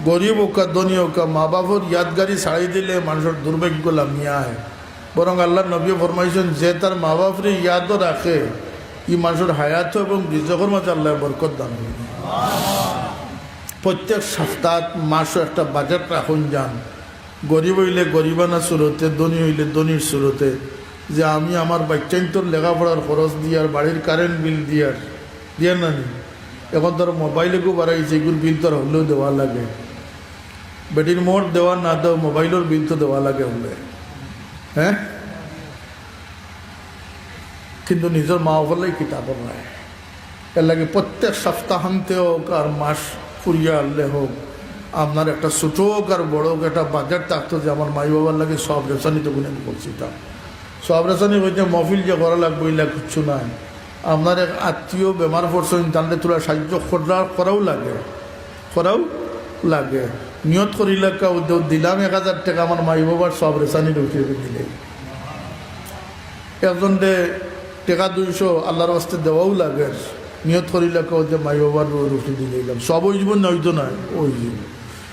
গরিব হোক আর ধনী হোক, মা বাপর ইয়াদগারি ছাড়াই দিলে মানুষের দুর্ভাগ্য লামিয়া হয়। বরং আল্লাহ নবী ফরমাইছেন, যে তার মা বাপরে ইয়াদও রাখে, ই মানুষের হায়াত এবং রিজকের মাঝে আল্লাহ বরকত দান করে। প্রত্যেক সপ্তাহ মাসও একটা বাজেট রাখুন যান, গরিব হইলে গরিবানা সুরতে, ধনী হইলে ধনীর সুরতে, যে আমি আমার বাচ্চাইন্তর লেখাপড়ার খরচ দিয়ার, বাড়ির কারেন্ট বিল দিয়ার না নি। এখন ধরো মোবাইলেও বাড়াইছে, এগুলোর বিল তো হলেও দেওয়া লাগে। বেটির মোট দেওয়া না দেওয়া, মোবাইলের বিল তো দেওয়া লাগে হলে, হ্যাঁ। কিন্তু নিজের মা বলেই কিতাবর নাই। এর লাগে প্রত্যেক সপ্তাহান্তে হোক আর মাস ফুরিয়া আনলে হোক, আপনার একটা ছোটো হোক আর বড় হোক একটা বাজেট থাকতো, যে আমার মাই বাবার লাগে সব রেশানি তো গুণে করছি। তা সব রেশানি হইতে মহফিল যে করা লাগবে এগুলা কিচ্ছু নাই। আপনার এক আত্মীয় বেমার পড়ছেন, তাহলে তোরা সাহায্য করাও লাগে। নিয়ত করিলে দিলাম 1000 টাকা আমার মাই বাবার সব রেশানি উঠিয়ে দিলে। একজন টাকা 200 আল্লাহর বাস্তে দেওয়াও লাগে। নিয়ত করিলে যে মাই বাবার রুটি দিলাম, সব ওই জীবন নয়তো নয়, ওই জীবন